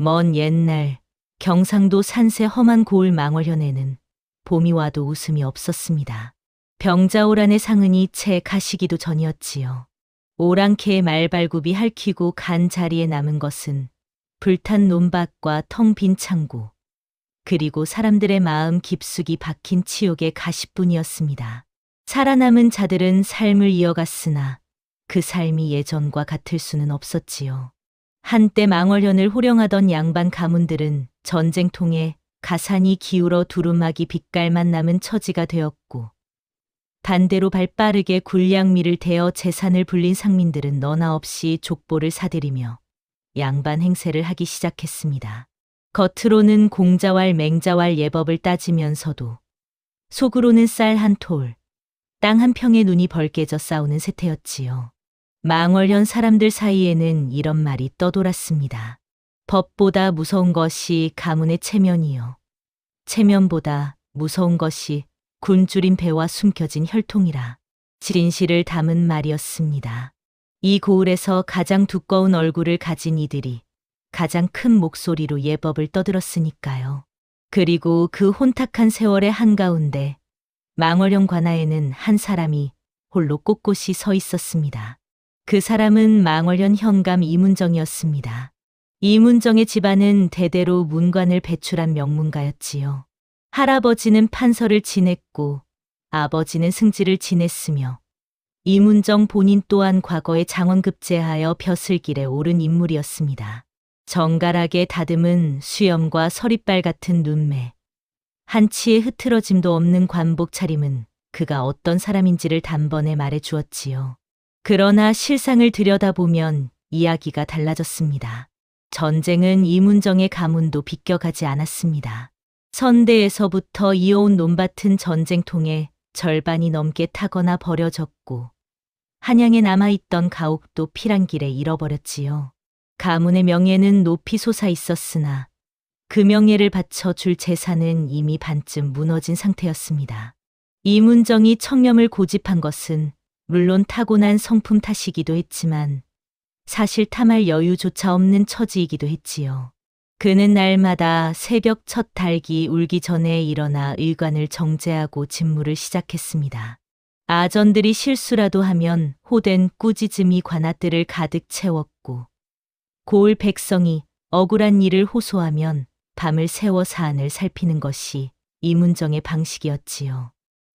먼 옛날 경상도 산세 험한 고을 망월현에는 봄이 와도 웃음이 없었습니다. 병자호란의 상흔이 채 가시기도 전이었지요. 오랑캐의 말발굽이 핥히고 간 자리에 남은 것은 불탄 논밭과 텅 빈 창고, 그리고 사람들의 마음 깊숙이 박힌 치욕의 가시뿐이었습니다. 살아남은 자들은 삶을 이어갔으나 그 삶이 예전과 같을 수는 없었지요. 한때 망월현을 호령하던 양반 가문들은 전쟁통에 가산이 기울어 두루마기 빛깔만 남은 처지가 되었고, 반대로 발빠르게 굴량미를 대어 재산을 불린 상민들은 너나 없이 족보를 사들이며 양반 행세를 하기 시작했습니다. 겉으로는 공자왈 맹자왈 예법을 따지면서도 속으로는 쌀 한 톨, 땅 한 평에 눈이 벌게져 싸우는 세태였지요. 망월현 사람들 사이에는 이런 말이 떠돌았습니다. 법보다 무서운 것이 가문의 체면이요. 체면보다 무서운 것이 굶주린 배와 숨겨진 혈통이라. 진실을 담은 말이었습니다. 이 고을에서 가장 두꺼운 얼굴을 가진 이들이 가장 큰 목소리로 예법을 떠들었으니까요. 그리고 그 혼탁한 세월의 한가운데 망월현 관아에는 한 사람이 홀로 꼿꼿이 서 있었습니다. 그 사람은 망월현 현감 이문정이었습니다. 이문정의 집안은 대대로 문관을 배출한 명문가였지요. 할아버지는 판서를 지냈고 아버지는 승지를 지냈으며 이문정 본인 또한 과거에 장원급제하여 벼슬길에 오른 인물이었습니다. 정갈하게 다듬은 수염과 서리빨 같은 눈매, 한치의 흐트러짐도 없는 관복 차림은 그가 어떤 사람인지를 단번에 말해 주었지요. 그러나 실상을 들여다보면 이야기가 달라졌습니다. 전쟁은 이문정의 가문도 비껴가지 않았습니다. 선대에서부터 이어온 논밭은 전쟁통에 절반이 넘게 타거나 버려졌고, 한양에 남아있던 가옥도 피란길에 잃어버렸지요. 가문의 명예는 높이 솟아 있었으나 그 명예를 바쳐 줄 재산은 이미 반쯤 무너진 상태였습니다. 이문정이 청렴을 고집한 것은 물론 타고난 성품 탓이기도 했지만 사실 탐할 여유조차 없는 처지이기도 했지요. 그는 날마다 새벽 첫 닭이 울기 전에 일어나 의관을 정제하고 직무를 시작했습니다. 아전들이 실수라도 하면 호된 꾸짖음이 관아뜰을 가득 채웠고, 고을 백성이 억울한 일을 호소하면 밤을 새워 사안을 살피는 것이 이문정의 방식이었지요.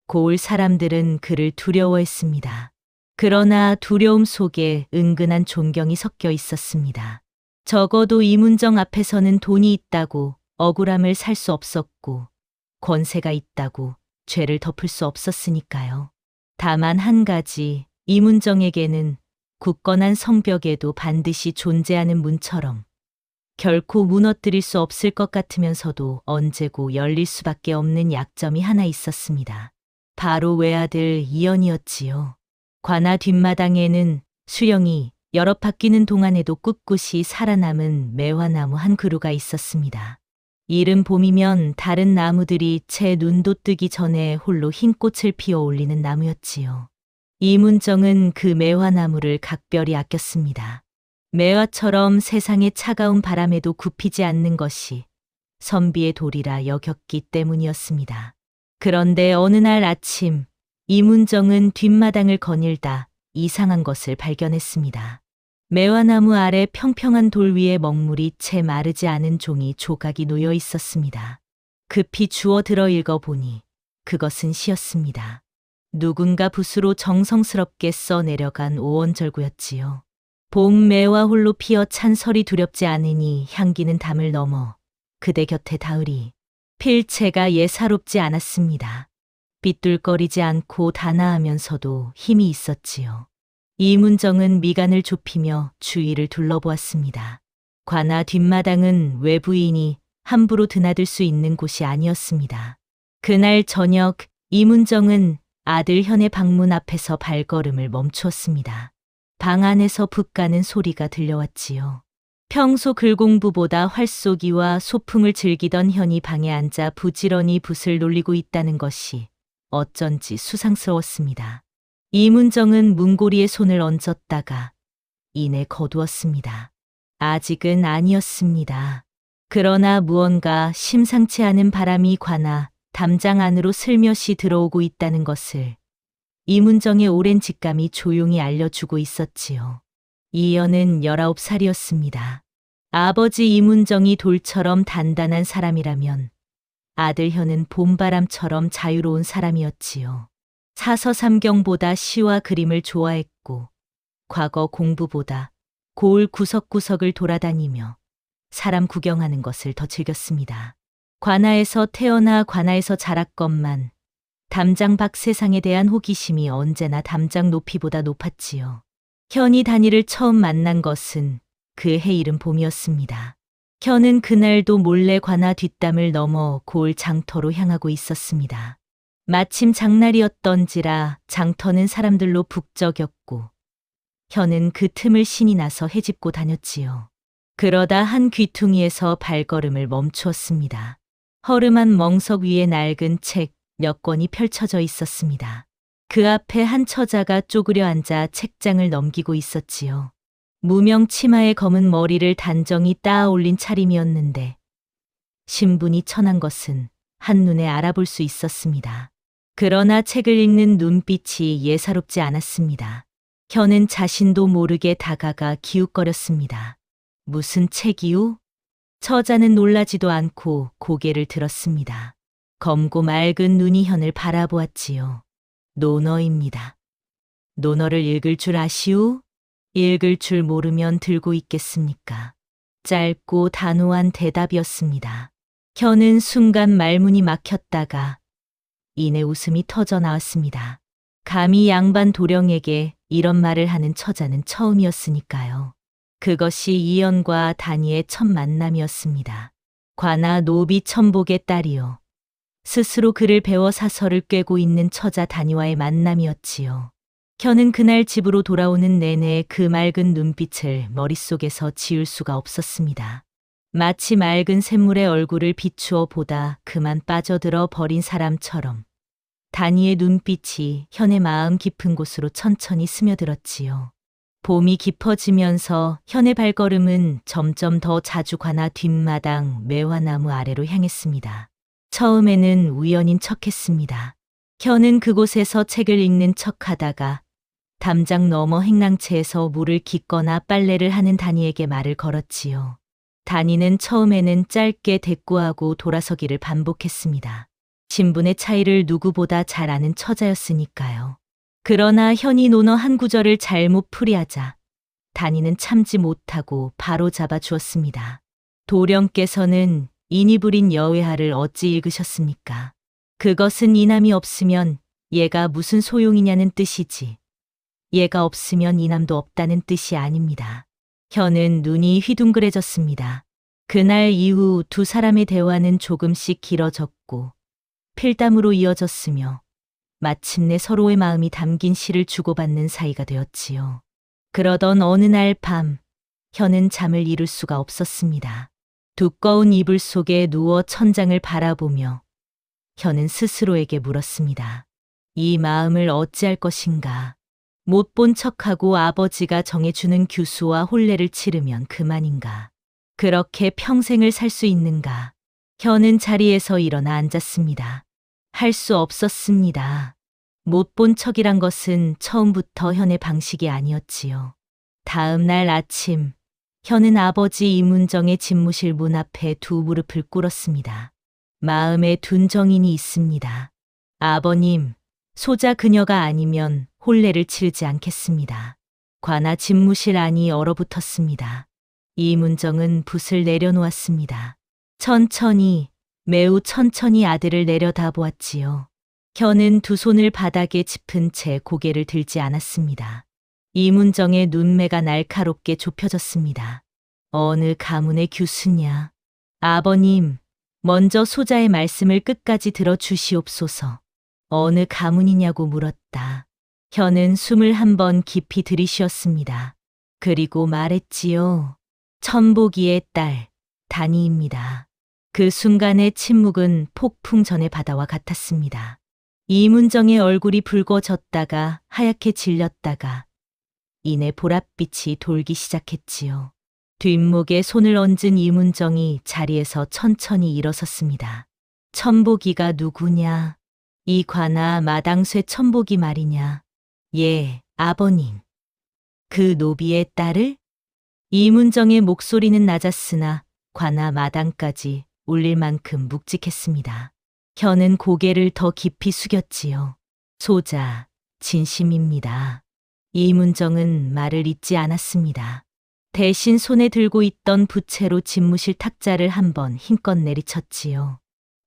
고을 사람들은 그를 두려워했습니다. 그러나 두려움 속에 은근한 존경이 섞여 있었습니다. 적어도 이문정 앞에서는 돈이 있다고 억울함을 살 수 없었고, 권세가 있다고 죄를 덮을 수 없었으니까요. 다만 한 가지, 이문정에게는 굳건한 성벽에도 반드시 존재하는 문처럼 결코 무너뜨릴 수 없을 것 같으면서도 언제고 열릴 수밖에 없는 약점이 하나 있었습니다. 바로 외아들 이연이었지요. 관아 뒷마당에는 수령이 여러 바뀌는 동안에도 꿋꿋이 살아남은 매화나무 한 그루가 있었습니다. 이른 봄이면 다른 나무들이 채 눈도 뜨기 전에 홀로 흰 꽃을 피워 올리는 나무였지요. 이문정은 그 매화나무를 각별히 아꼈습니다. 매화처럼 세상의 차가운 바람에도 굽히지 않는 것이 선비의 도리라 여겼기 때문이었습니다. 그런데 어느 날 아침, 이문정은 뒷마당을 거닐다 이상한 것을 발견했습니다. 매화나무 아래 평평한 돌 위에 먹물이 채 마르지 않은 종이 조각이 놓여 있었습니다. 급히 주워 들어 읽어보니 그것은 시였습니다. 누군가 붓으로 정성스럽게 써 내려간 오원절구였지요. 봄 매화 홀로 피어 찬설이 두렵지 않으니 향기는 담을 넘어 그대 곁에 닿으리. 필체가 예사롭지 않았습니다. 삐뚤거리지 않고 단아하면서도 힘이 있었지요. 이문정은 미간을 좁히며 주위를 둘러보았습니다. 관아 뒷마당은 외부인이 함부로 드나들 수 있는 곳이 아니었습니다. 그날 저녁 이문정은 아들 현의 방문 앞에서 발걸음을 멈추었습니다. 방 안에서 붓 가는 소리가 들려왔지요. 평소 글공부보다 활쏘기와 소풍을 즐기던 현이 방에 앉아 부지런히 붓을 놀리고 있다는 것이 어쩐지 수상스러웠습니다. 이문정은 문고리에 손을 얹었다가 이내 거두었습니다. 아직은 아니었습니다. 그러나 무언가 심상치 않은 바람이 관아 담장 안으로 슬며시 들어오고 있다는 것을 이문정의 오랜 직감이 조용히 알려주고 있었지요. 이연은 19살이었습니다. 아버지 이문정이 돌처럼 단단한 사람이라면 아들 현은 봄바람처럼 자유로운 사람이었지요. 사서삼경보다 시와 그림을 좋아했고 과거 공부보다 고을 구석구석을 돌아다니며 사람 구경하는 것을 더 즐겼습니다. 관아에서 태어나 관아에서 자랐건만 담장 밖 세상에 대한 호기심이 언제나 담장 높이보다 높았지요. 현이 단이를 처음 만난 것은 그 해 이른 봄이었습니다. 현은 그날도 몰래 관아 뒷담을 넘어 고을 장터로 향하고 있었습니다. 마침 장날이었던지라 장터는 사람들로 북적였고 현은 그 틈을 신이 나서 헤집고 다녔지요. 그러다 한 귀퉁이에서 발걸음을 멈추었습니다. 허름한 멍석 위에 낡은 책 몇 권이 펼쳐져 있었습니다. 그 앞에 한 처자가 쪼그려 앉아 책장을 넘기고 있었지요. 무명 치마에 검은 머리를 단정히 따아 올린 차림이었는데 신분이 천한 것은 한눈에 알아볼 수 있었습니다. 그러나 책을 읽는 눈빛이 예사롭지 않았습니다. 현은 자신도 모르게 다가가 기웃거렸습니다. 무슨 책이요? 처자는 놀라지도 않고 고개를 들었습니다. 검고 맑은 눈이 현을 바라보았지요. 논어입니다. 논어를 읽을 줄 아시오? 읽을 줄 모르면 들고 있겠습니까? 짧고 단호한 대답이었습니다. 현은 순간 말문이 막혔다가 이내 웃음이 터져 나왔습니다. 감히 양반 도령에게 이런 말을 하는 처자는 처음이었으니까요. 그것이 이연과 단이의 첫 만남이었습니다. 관아 노비 천복의 딸이요. 스스로 글을 배워 사설을 꿰고 있는 처자 단이와의 만남이었지요. 현은 그날 집으로 돌아오는 내내 그 맑은 눈빛을 머릿속에서 지울 수가 없었습니다. 마치 맑은 샘물의 얼굴을 비추어 보다 그만 빠져들어 버린 사람처럼 단이의 눈빛이 현의 마음 깊은 곳으로 천천히 스며들었지요. 봄이 깊어지면서 현의 발걸음은 점점 더 자주 관아 뒷마당 매화나무 아래로 향했습니다. 처음에는 우연인 척했습니다. 현은 그곳에서 책을 읽는 척하다가 담장 너머 행랑채에서 물을 깃거나 빨래를 하는 단이에게 말을 걸었지요. 단이는 처음에는 짧게 대꾸하고 돌아서기를 반복했습니다. 신분의 차이를 누구보다 잘 아는 처자였으니까요. 그러나 현이 논어 한 구절을 잘못 풀이하자 단이는 참지 못하고 바로 잡아 주었습니다. 도령께서는 인이 부린 여외하를 어찌 읽으셨습니까? 그것은 이남이 없으면 얘가 무슨 소용이냐는 뜻이지. 얘가 없으면 이남도 없다는 뜻이 아닙니다. 현은 눈이 휘둥그레졌습니다. 그날 이후 두 사람의 대화는 조금씩 길어졌고 필담으로 이어졌으며 마침내 서로의 마음이 담긴 시를 주고받는 사이가 되었지요. 그러던 어느 날 밤, 현은 잠을 이룰 수가 없었습니다. 두꺼운 이불 속에 누워 천장을 바라보며 현은 스스로에게 물었습니다. 이 마음을 어찌할 것인가? 못 본 척하고 아버지가 정해주는 규수와 혼례를 치르면 그만인가? 그렇게 평생을 살 수 있는가? 현은 자리에서 일어나 앉았습니다. 할 수 없었습니다. 못 본 척이란 것은 처음부터 현의 방식이 아니었지요. 다음 날 아침, 현은 아버지 이문정의 집무실 문 앞에 두 무릎을 꿇었습니다. 마음에 둔 정인이 있습니다. 아버님, 소자 그녀가 아니면 혼례를 치르지 않겠습니다. 관아 집무실 안이 얼어붙었습니다. 이문정은 붓을 내려놓았습니다. 천천히, 매우 천천히 아들을 내려다보았지요. 현은 두 손을 바닥에 짚은 채 고개를 들지 않았습니다. 이문정의 눈매가 날카롭게 좁혀졌습니다. 어느 가문의 규수냐? 아버님, 먼저 소자의 말씀을 끝까지 들어주시옵소서. 어느 가문이냐고 물었다. 현은 숨을 한 번 깊이 들이쉬었습니다. 그리고 말했지요. 천복이의 딸, 단이입니다. 그 순간의 침묵은 폭풍 전의 바다와 같았습니다. 이문정의 얼굴이 붉어졌다가 하얗게 질렸다가 이내 보랏빛이 돌기 시작했지요. 뒷목에 손을 얹은 이문정이 자리에서 천천히 일어섰습니다. 천복이가 누구냐? 이 관아 마당쇠 천복이 말이냐? 예, 아버님. 그 노비의 딸을? 이문정의 목소리는 낮았으나 관아 마당까지 울릴 만큼 묵직했습니다. 혀는 고개를 더 깊이 숙였지요. 소자, 진심입니다. 이문정은 말을 잇지 않았습니다. 대신 손에 들고 있던 부채로 집무실 탁자를 한번 힘껏 내리쳤지요.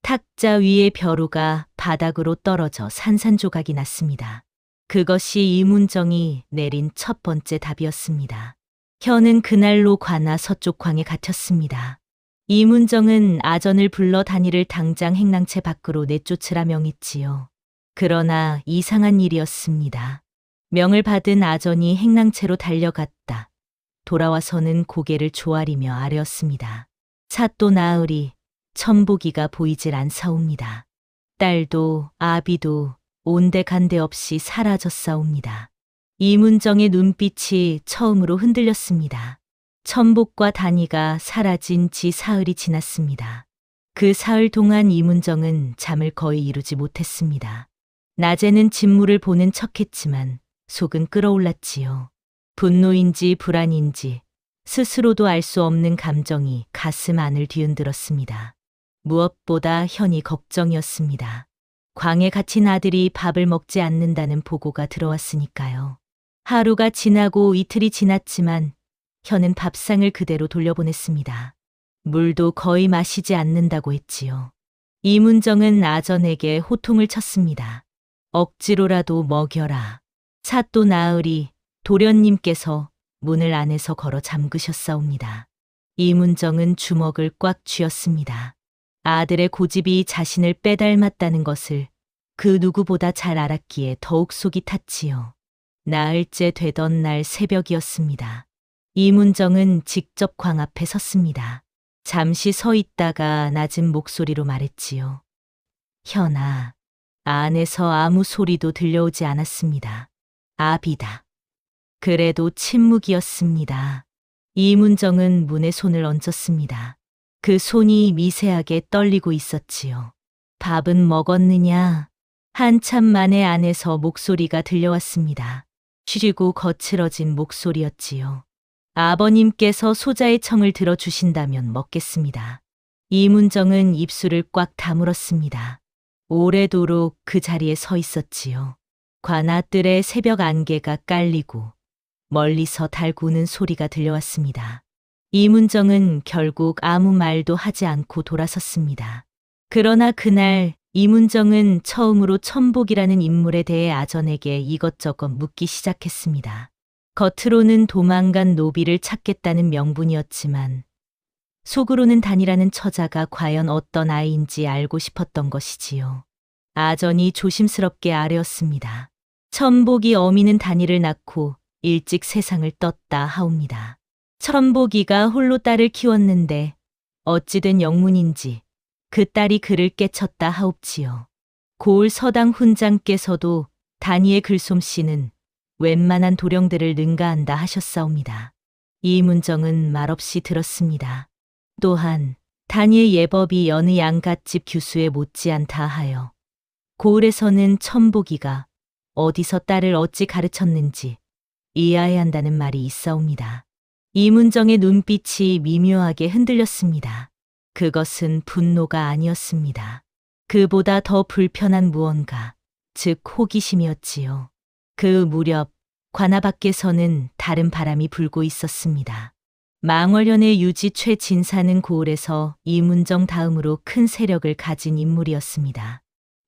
탁자 위의 벼루가 바닥으로 떨어져 산산조각이 났습니다. 그것이 이문정이 내린 첫 번째 답이었습니다. 혀는 그날로 관아 서쪽광에 갇혔습니다. 이문정은 아전을 불러 단이를 당장 행랑채 밖으로 내쫓으라 명했지요. 그러나 이상한 일이었습니다. 명을 받은 아전이 행랑채로 달려갔다. 돌아와서는 고개를 조아리며 아뢰었습니다. 사또 나으리, 천복이가 보이질 않사옵니다. 딸도 아비도 온데간데 없이 사라졌사옵니다. 이문정의 눈빛이 처음으로 흔들렸습니다. 천복과 단이가 사라진 지 사흘이 지났습니다. 그 사흘 동안 이문정은 잠을 거의 이루지 못했습니다. 낮에는 진무를 보는 척했지만 속은 끓어올랐지요. 분노인지 불안인지 스스로도 알 수 없는 감정이 가슴 안을 뒤흔들었습니다. 무엇보다 현이 걱정이었습니다. 광에 갇힌 아들이 밥을 먹지 않는다는 보고가 들어왔으니까요. 하루가 지나고 이틀이 지났지만 현은 밥상을 그대로 돌려보냈습니다. 물도 거의 마시지 않는다고 했지요. 이문정은 아전에게 호통을 쳤습니다. 억지로라도 먹여라. 사또 나으리, 도련님께서 문을 안에서 걸어 잠그셨사옵니다. 이문정은 주먹을 꽉 쥐었습니다. 아들의 고집이 자신을 빼닮았다는 것을 그 누구보다 잘 알았기에 더욱 속이 탔지요. 나흘째 되던 날 새벽이었습니다. 이문정은 직접 광 앞에 섰습니다. 잠시 서 있다가 낮은 목소리로 말했지요. 현아, 안에서 아무 소리도 들려오지 않았습니다. 아비다. 그래도 침묵이었습니다. 이문정은 문에 손을 얹었습니다. 그 손이 미세하게 떨리고 있었지요. 밥은 먹었느냐? 한참 만에 안에서 목소리가 들려왔습니다. 쉬고 거칠어진 목소리였지요. 아버님께서 소자의 청을 들어주신다면 먹겠습니다. 이문정은 입술을 꽉 다물었습니다. 오래도록 그 자리에 서 있었지요. 관아뜰에 새벽 안개가 깔리고 멀리서 달구는 소리가 들려왔습니다. 이문정은 결국 아무 말도 하지 않고 돌아섰습니다. 그러나 그날 이문정은 처음으로 천복이라는 인물에 대해 아전에게 이것저것 묻기 시작했습니다. 겉으로는 도망간 노비를 찾겠다는 명분이었지만 속으로는 단이라는 처자가 과연 어떤 아이인지 알고 싶었던 것이지요. 아전이 조심스럽게 아뢰었습니다. 천복이 어미는 단이를 낳고 일찍 세상을 떴다 하옵니다. 천복이가 홀로 딸을 키웠는데 어찌된 영문인지 그 딸이 글을 깨쳤다 하옵지요. 고을 서당 훈장께서도 단이의 글솜씨는 웬만한 도령들을 능가한다 하셨사옵니다. 이문정은 말없이 들었습니다. 또한 단이의 예법이 여느 양갓집 규수에 못지않다 하여 고을에서는 천복이가 어디서 딸을 어찌 가르쳤는지 이해해야 한다는 말이 있사옵니다. 이문정의 눈빛이 미묘하게 흔들렸습니다. 그것은 분노가 아니었습니다. 그보다 더 불편한 무언가, 즉 호기심이었지요. 그 무렵 관아 밖에서는 다른 바람이 불고 있었습니다. 망월련의 유지 최진사는 고을에서 이문정 다음으로 큰 세력을 가진 인물이었습니다.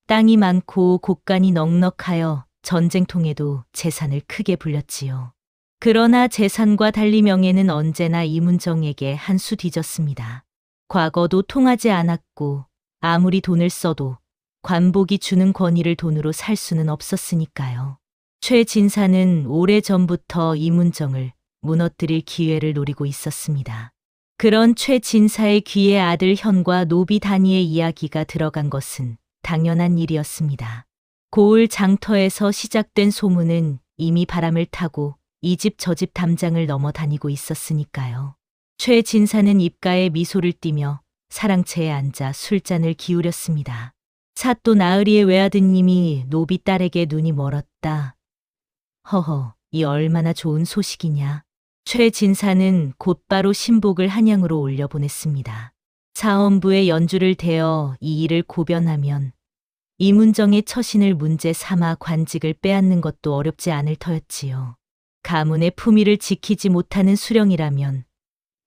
땅이 많고 곳간이 넉넉하여 전쟁통에도 재산을 크게 불렸지요. 그러나 재산과 달리 명예는 언제나 이문정에게 한 수 뒤졌습니다. 과거도 통하지 않았고 아무리 돈을 써도 관복이 주는 권위를 돈으로 살 수는 없었으니까요. 최진사는 오래전부터 이문정을 무너뜨릴 기회를 노리고 있었습니다. 그런 최진사의 귀에 아들 현과 노비 단이의 이야기가 들어간 것은 당연한 일이었습니다. 고을 장터에서 시작된 소문은 이미 바람을 타고 이 집 저 집 담장을 넘어 다니고 있었으니까요. 최진사는 입가에 미소를 띠며 사랑채에 앉아 술잔을 기울였습니다. 사또 나으리의 외아드님이 노비 딸에게 눈이 멀었다. 허허, 이 얼마나 좋은 소식이냐. 최진사는 곧바로 신복을 한양으로 올려보냈습니다. 사헌부의 연주를 대어 이 일을 고변하면 이문정의 처신을 문제 삼아 관직을 빼앗는 것도 어렵지 않을 터였지요. 가문의 품위를 지키지 못하는 수령이라면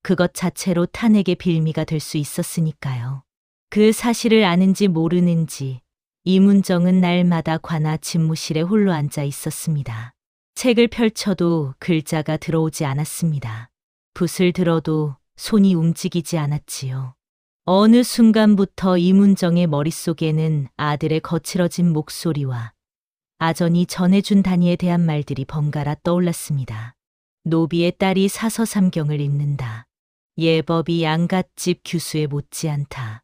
그것 자체로 탄핵의 빌미가 될 수 있었으니까요. 그 사실을 아는지 모르는지 이문정은 날마다 관아 집무실에 홀로 앉아 있었습니다. 책을 펼쳐도 글자가 들어오지 않았습니다. 붓을 들어도 손이 움직이지 않았지요. 어느 순간부터 이문정의 머릿속에는 아들의 거칠어진 목소리와 아전이 전해준 단위에 대한 말들이 번갈아 떠올랐습니다. 노비의 딸이 사서삼경을 읽는다. 예법이 양갓집 규수에 못지않다.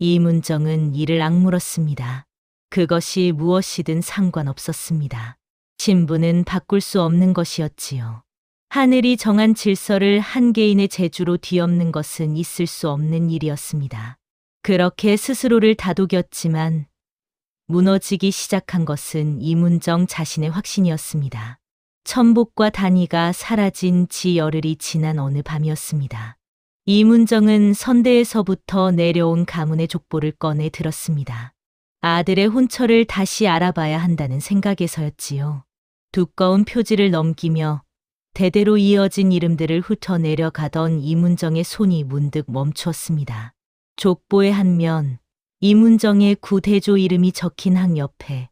이문정은 이를 악물었습니다. 그것이 무엇이든 상관없었습니다. 신분은 바꿀 수 없는 것이었지요. 하늘이 정한 질서를 한 개인의 재주로 뒤엎는 것은 있을 수 없는 일이었습니다. 그렇게 스스로를 다독였지만 무너지기 시작한 것은 이문정 자신의 확신이었습니다. 천복과 단위가 사라진 지 열흘이 지난 어느 밤이었습니다. 이문정은 선대에서부터 내려온 가문의 족보를 꺼내 들었습니다. 아들의 혼처를 다시 알아봐야 한다는 생각에서였지요. 두꺼운 표지를 넘기며 대대로 이어진 이름들을 훑어내려가던 이문정의 손이 문득 멈추었습니다. 족보의 한 면, 이문정의 구대조 이름이 적힌 항 옆에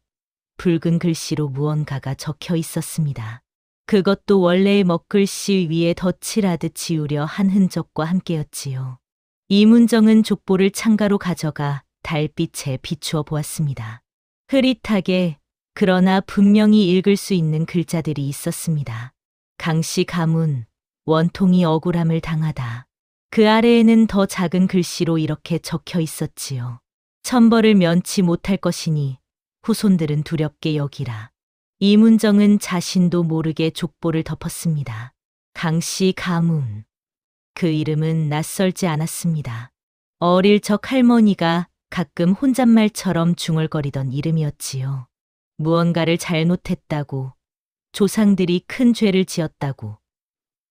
붉은 글씨로 무언가가 적혀 있었습니다. 그것도 원래의 먹글씨 위에 덧칠하듯 지우려 한 흔적과 함께였지요. 이문정은 족보를 창가로 가져가 달빛에 비추어 보았습니다. 흐릿하게 그러나 분명히 읽을 수 있는 글자들이 있었습니다. 강씨 가문, 원통이 억울함을 당하다. 그 아래에는 더 작은 글씨로 이렇게 적혀 있었지요. 천벌을 면치 못할 것이니 후손들은 두렵게 여기라. 이문정은 자신도 모르게 족보를 덮었습니다. 강씨 가문. 그 이름은 낯설지 않았습니다. 어릴 적 할머니가 가끔 혼잣말처럼 중얼거리던 이름이었지요. 무언가를 잘못했다고, 조상들이 큰 죄를 지었다고.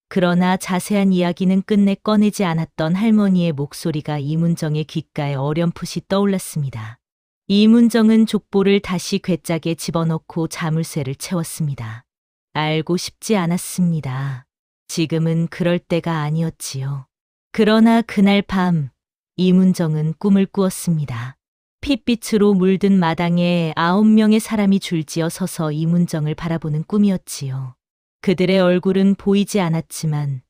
그러나 자세한 이야기는 끝내 꺼내지 않았던 할머니의 목소리가 이문정의 귓가에 어렴풋이 떠올랐습니다. 이문정은 족보를 다시 괴짝에 집어넣고 자물쇠를 채웠습니다. 알고 싶지 않았습니다. 지금은 그럴 때가 아니었지요. 그러나 그날 밤 이문정은 꿈을 꾸었습니다. 핏빛으로 물든 마당에 9명의 사람이 줄지어 서서 이문정을 바라보는 꿈이었지요. 그들의 얼굴은 보이지 않았지만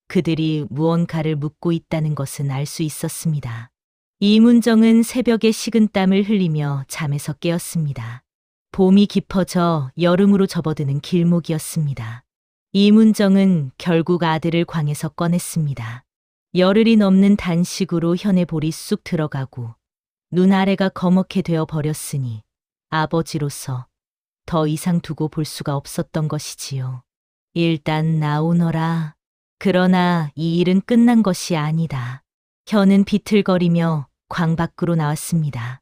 그들이 무언가를 묻고 있다는 것은 알 수 있었습니다. 이문정은 새벽에 식은땀을 흘리며 잠에서 깨었습니다. 봄이 깊어져 여름으로 접어드는 길목이었습니다. 이문정은 결국 아들을 광에서 꺼냈습니다. 열흘이 넘는 단식으로 현의 볼이 쑥 들어가고 눈 아래가 거먹게 되어 버렸으니 아버지로서 더 이상 두고 볼 수가 없었던 것이지요. 일단 나오너라. 그러나 이 일은 끝난 것이 아니다. 현은 비틀거리며 광 밖으로 나왔습니다.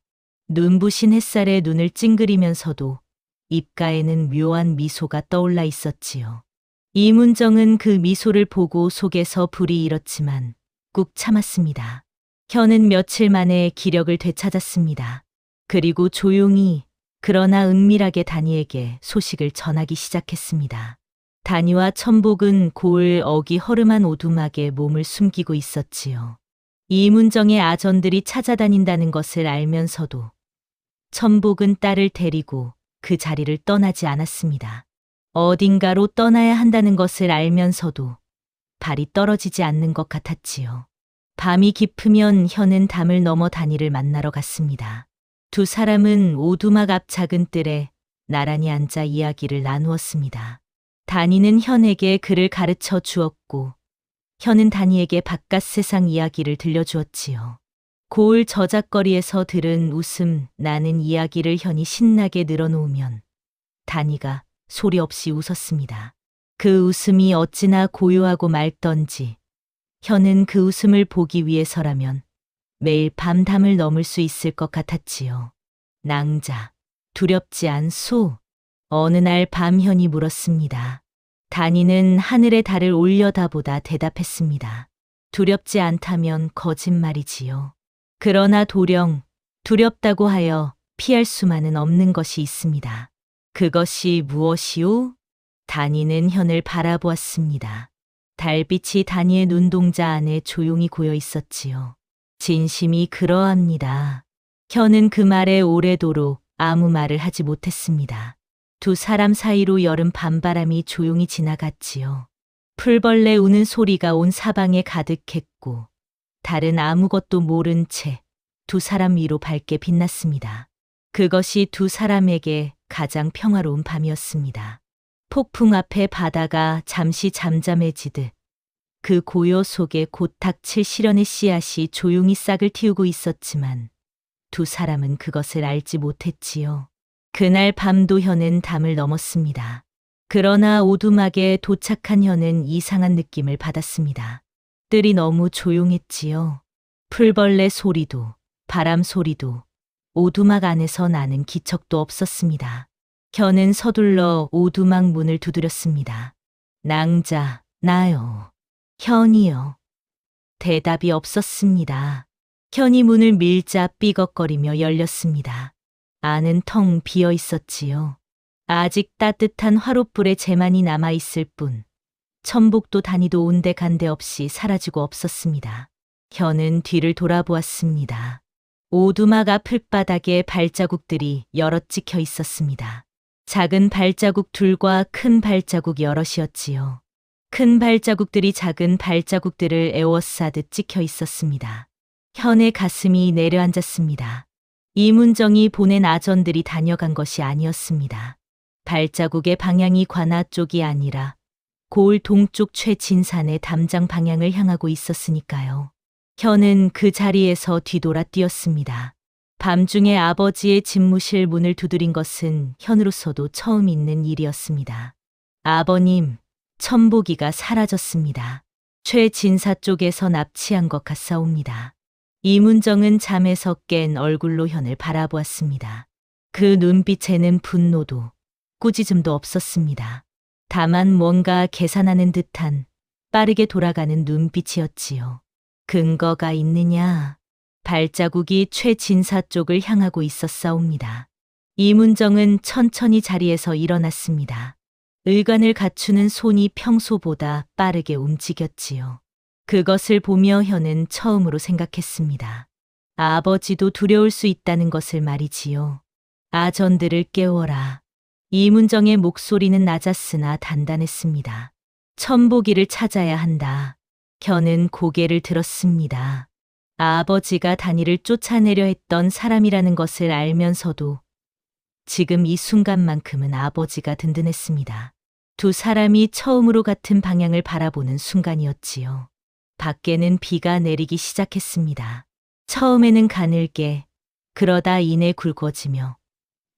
눈부신 햇살에 눈을 찡그리면서도 입가에는 묘한 미소가 떠올라 있었지요. 이문정은 그 미소를 보고 속에서 불이 일었지만 꾹 참았습니다. 현은 며칠 만에 기력을 되찾았습니다. 그리고 조용히 그러나 은밀하게 단이에게 소식을 전하기 시작했습니다. 단이와 천복은 고을 어기 허름한 오두막에 몸을 숨기고 있었지요. 이문정의 아전들이 찾아다닌다는 것을 알면서도 천복은 딸을 데리고 그 자리를 떠나지 않았습니다. 어딘가로 떠나야 한다는 것을 알면서도 발이 떨어지지 않는 것 같았지요. 밤이 깊으면 현은 담을 넘어 단이를 만나러 갔습니다. 두 사람은 오두막 앞 작은 뜰에 나란히 앉아 이야기를 나누었습니다. 단이는 현에게 글을 가르쳐 주었고 현은 단이에게 바깥 세상 이야기를 들려주었지요. 고을 저작거리에서 들은 웃음 나는 이야기를 현이 신나게 늘어놓으면 단이가 소리 없이 웃었습니다. 그 웃음이 어찌나 고요하고 맑던지 혀는 그 웃음을 보기 위해서라면 매일 밤 담을 넘을 수 있을 것 같았지요. 낭자, 두렵지 않소? 어느 날 밤 현이 물었습니다. 단이는 하늘의 달을 올려다보다 대답했습니다. 두렵지 않다면 거짓말이지요. 그러나 도령, 두렵다고 하여 피할 수만은 없는 것이 있습니다. 그것이 무엇이오? 단이는 현을 바라보았습니다. 달빛이 단이의 눈동자 안에 조용히 고여 있었지요. 진심이 그러합니다. 현은 그 말에 오래도록 아무 말을 하지 못했습니다. 두 사람 사이로 여름 밤바람이 조용히 지나갔지요. 풀벌레 우는 소리가 온 사방에 가득했고 달은 아무것도 모른 채 두 사람 위로 밝게 빛났습니다. 그것이 두 사람에게 가장 평화로운 밤이었습니다. 폭풍 앞에 바다가 잠시 잠잠해지듯 그 고요 속에 곧 닥칠 시련의 씨앗이 조용히 싹을 틔우고 있었지만 두 사람은 그것을 알지 못했지요. 그날 밤도 현은 담을 넘었습니다. 그러나 오두막에 도착한 현은 이상한 느낌을 받았습니다. 뜰이 너무 조용했지요. 풀벌레 소리도 바람 소리도 오두막 안에서 나는 기척도 없었습니다. 현은 서둘러 오두막 문을 두드렸습니다. 낭자, 나요. 현이요. 대답이 없었습니다. 현이 문을 밀자 삐걱거리며 열렸습니다. 안은 텅 비어 있었지요. 아직 따뜻한 화롯불에 재만이 남아있을 뿐 천복도 단이도 온데간데 없이 사라지고 없었습니다. 현은 뒤를 돌아보았습니다. 오두막 앞 흙바닥에 발자국들이 여럿 찍혀 있었습니다. 작은 발자국 둘과 큰 발자국 여럿이었지요. 큰 발자국들이 작은 발자국들을 에워싸듯 찍혀 있었습니다. 현의 가슴이 내려앉았습니다. 이문정이 보낸 아전들이 다녀간 것이 아니었습니다. 발자국의 방향이 관아 쪽이 아니라 고을 동쪽 최진산의 담장 방향을 향하고 있었으니까요. 현은 그 자리에서 뒤돌아 뛰었습니다. 밤중에 아버지의 집무실 문을 두드린 것은 현으로서도 처음 있는 일이었습니다. 아버님, 천복이가 사라졌습니다. 최진사 쪽에서 납치한 것 같사옵니다. 이문정은 잠에서 깬 얼굴로 현을 바라보았습니다. 그 눈빛에는 분노도 꾸짖음도 없었습니다. 다만 뭔가 계산하는 듯한 빠르게 돌아가는 눈빛이었지요. 근거가 있느냐? 발자국이 최진사 쪽을 향하고 있었사옵니다. 이문정은 천천히 자리에서 일어났습니다. 의관을 갖추는 손이 평소보다 빠르게 움직였지요. 그것을 보며 현은 처음으로 생각했습니다. 아버지도 두려울 수 있다는 것을 말이지요. 아전들을 깨워라. 이문정의 목소리는 낮았으나 단단했습니다. 천복이를 찾아야 한다. 현은 고개를 들었습니다. 아버지가 단이를 쫓아내려 했던 사람이라는 것을 알면서도 지금 이 순간만큼은 아버지가 든든했습니다. 두 사람이 처음으로 같은 방향을 바라보는 순간이었지요. 밖에는 비가 내리기 시작했습니다. 처음에는 가늘게, 그러다 이내 굵어지며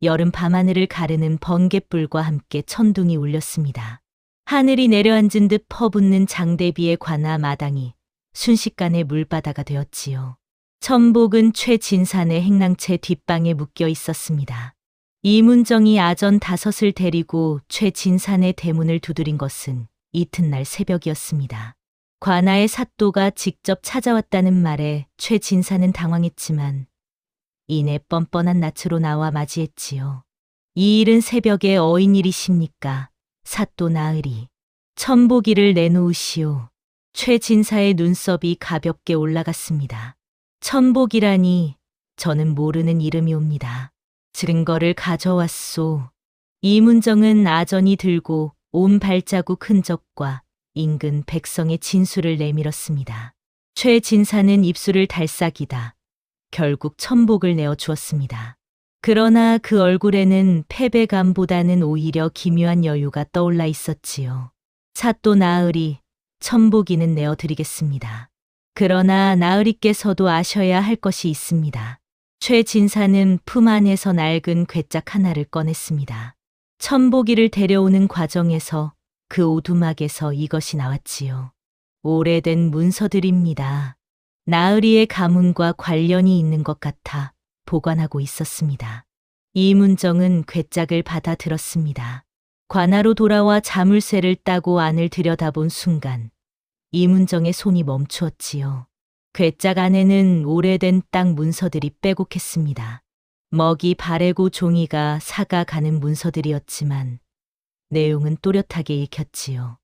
여름 밤하늘을 가르는 번갯불과 함께 천둥이 울렸습니다. 하늘이 내려앉은 듯 퍼붓는 장대비에 관아 마당이 순식간에 물바다가 되었지요. 천복은 최진산의 행랑채 뒷방에 묶여 있었습니다. 이문정이 아전 5을 데리고 최진산의 대문을 두드린 것은 이튿날 새벽이었습니다. 관아의 사또가 직접 찾아왔다는 말에 최진산은 당황했지만 이내 뻔뻔한 낯으로 나와 맞이했지요. 이 일은 새벽에 어인일이십니까? 사또 나으리. 천복이를 내놓으시오. 최진사의 눈썹이 가볍게 올라갔습니다. 천복이라니 저는 모르는 이름이옵니다. 증거를 가져왔소. 이문정은 아전이 들고 온 발자국 흔적과 인근 백성의 진술을 내밀었습니다. 최진사는 입술을 달싹이다. 결국 천복을 내어주었습니다. 그러나 그 얼굴에는 패배감보다는 오히려 기묘한 여유가 떠올라 있었지요. 사또 나으리, 천복이는 내어드리겠습니다. 그러나 나으리께서도 아셔야 할 것이 있습니다. 최진사는 품 안에서 낡은 괴짝 하나를 꺼냈습니다. 천복이를 데려오는 과정에서 그 오두막에서 이것이 나왔지요. 오래된 문서들입니다. 나으리의 가문과 관련이 있는 것 같아 보관하고 있었습니다. 이문정은 괴짝을 받아 들었습니다. 관하로 돌아와 자물쇠를 따고 안을 들여다본 순간 이문정의 손이 멈추었지요. 괴짝 안에는 오래된 땅 문서들이 빼곡했습니다. 먹이 바래고 종이가 사가 가는 문서들이었지만 내용은 또렷하게 읽혔지요.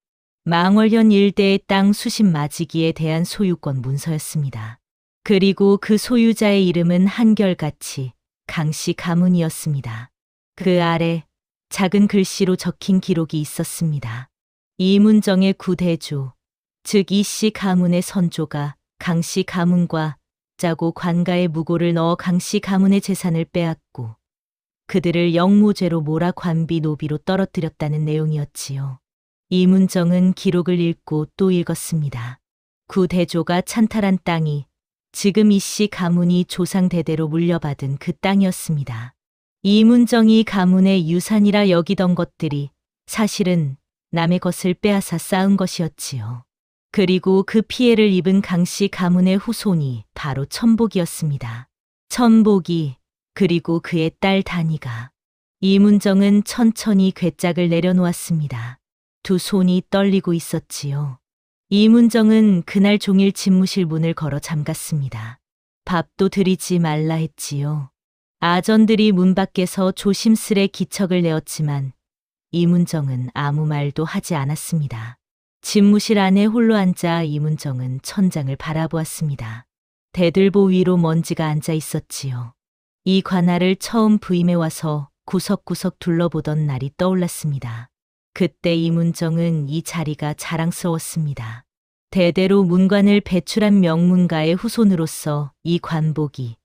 망월현 일대의 땅 수십 마지기에 대한 소유권 문서였습니다. 그리고 그 소유자의 이름은 한결같이 강씨 가문이었습니다. 그 아래 작은 글씨로 적힌 기록이 있었습니다. 이문정의 구대조, 즉 이씨 가문의 선조가 강씨 가문과 짜고 관가에 무고를 넣어 강씨 가문의 재산을 빼앗고 그들을 영모죄로 몰아 관비 노비로 떨어뜨렸다는 내용이었지요. 이문정은 기록을 읽고 또 읽었습니다. 구대조가 찬탈한 땅이 지금 이씨 가문이 조상 대대로 물려받은 그 땅이었습니다. 이문정이 가문의 유산이라 여기던 것들이 사실은 남의 것을 빼앗아 쌓은 것이었지요. 그리고 그 피해를 입은 강씨 가문의 후손이 바로 천복이었습니다. 천복이 그리고 그의 딸 단이가. 이문정은 천천히 괴짝을 내려놓았습니다. 두 손이 떨리고 있었지요. 이문정은 그날 종일 집무실 문을 걸어 잠갔습니다. 밥도 드리지 말라 했지요. 아전들이 문 밖에서 조심스레 기척을 내었지만 이문정은 아무 말도 하지 않았습니다. 집무실 안에 홀로 앉아 이문정은 천장을 바라보았습니다. 대들보 위로 먼지가 앉아 있었지요. 이 관아를 처음 부임해 와서 구석구석 둘러보던 날이 떠올랐습니다. 그때 이문정은 이 자리가 자랑스러웠습니다. 대대로 문관을 배출한 명문가의 후손으로서 이 관복이,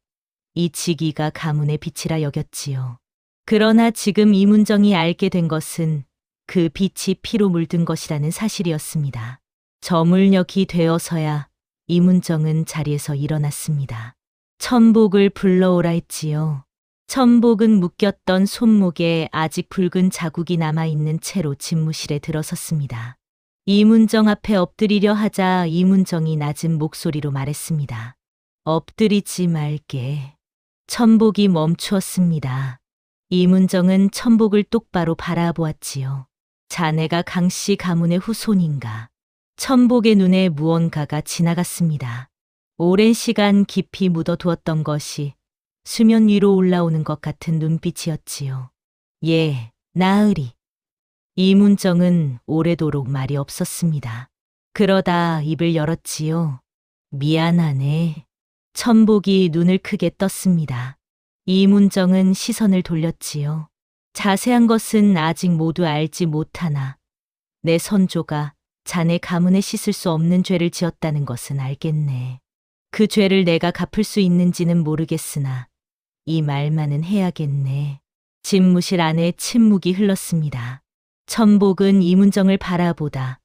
이 직위가 가문의 빛이라 여겼지요. 그러나 지금 이문정이 알게 된 것은 그 빛이 피로 물든 것이라는 사실이었습니다. 저물녘이 되어서야 이문정은 자리에서 일어났습니다. 천복을 불러오라 했지요. 천복은 묶였던 손목에 아직 붉은 자국이 남아있는 채로 집무실에 들어섰습니다. 이문정 앞에 엎드리려 하자 이문정이 낮은 목소리로 말했습니다. 엎드리지 말게. 천복이 멈추었습니다. 이문정은 천복을 똑바로 바라보았지요. 자네가 강씨 가문의 후손인가? 천복의 눈에 무언가가 지나갔습니다. 오랜 시간 깊이 묻어두었던 것이 수면 위로 올라오는 것 같은 눈빛이었지요. 예, 나으리. 이문정은 오래도록 말이 없었습니다. 그러다 입을 열었지요. 미안하네. 천복이 눈을 크게 떴습니다. 이문정은 시선을 돌렸지요. 자세한 것은 아직 모두 알지 못하나 내 선조가 자네 가문에 씻을 수 없는 죄를 지었다는 것은 알겠네. 그 죄를 내가 갚을 수 있는지는 모르겠으나 이 말만은 해야겠네. 집무실 안에 침묵이 흘렀습니다. 천복은 이문정을 바라보다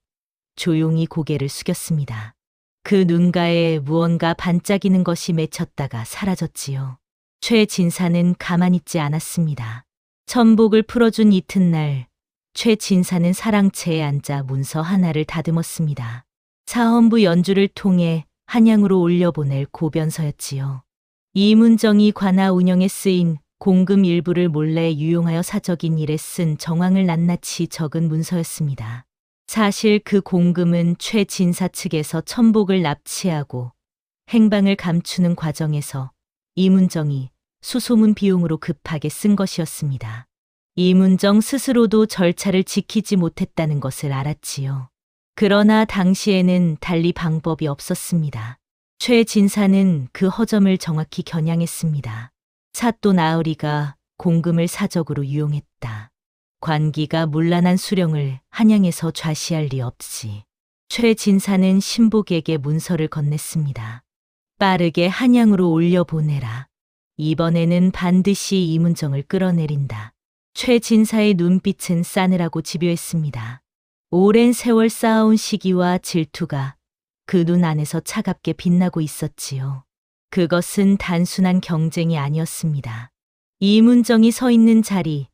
조용히 고개를 숙였습니다. 그 눈가에 무언가 반짝이는 것이 맺혔다가 사라졌지요. 최 진사는 가만히 있지 않았습니다. 천복을 풀어준 이튿날 최 진사는 사랑채에 앉아 문서 하나를 다듬었습니다. 사헌부 연주를 통해 한양으로 올려보낼 고변서였지요. 이문정이 관아 운영에 쓰인 공금 일부를 몰래 유용하여 사적인 일에 쓴 정황을 낱낱이 적은 문서였습니다. 사실 그 공금은 최 진사 측에서 천복을 납치하고 행방을 감추는 과정에서 이문정이 수소문 비용으로 급하게 쓴 것이었습니다. 이문정 스스로도 절차를 지키지 못했다는 것을 알았지요. 그러나 당시에는 달리 방법이 없었습니다. 최 진사는 그 허점을 정확히 겨냥했습니다. 사또 나으리가 공금을 사적으로 유용했다. 관기가 문란한 수령을 한양에서 좌시할 리 없지. 최 진사는 신복에게 문서를 건넸습니다. 빠르게 한양으로 올려보내라. 이번에는 반드시 이문정을 끌어내린다. 최 진사의 눈빛은 싸늘하고 집요했습니다. 오랜 세월 쌓아온 시기와 질투가 그 눈 안에서 차갑게 빛나고 있었지요. 그것은 단순한 경쟁이 아니었습니다. 이문정이 서 있는 자리,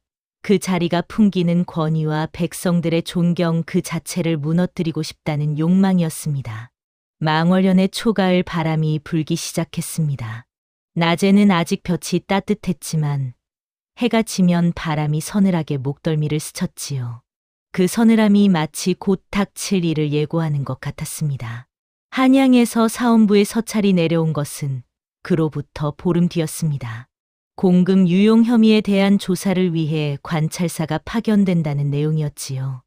그 자리가 풍기는 권위와 백성들의 존경 그 자체를 무너뜨리고 싶다는 욕망이었습니다. 망월년의 초가을 바람이 불기 시작했습니다. 낮에는 아직 볕이 따뜻했지만 해가 지면 바람이 서늘하게 목덜미를 스쳤지요. 그 서늘함이 마치 곧 닥칠 일을 예고하는 것 같았습니다. 한양에서 사원부의 서찰이 내려온 것은 그로부터 보름 뒤였습니다. 공금 유용 혐의에 대한 조사를 위해 관찰사가 파견된다는 내용이었지요.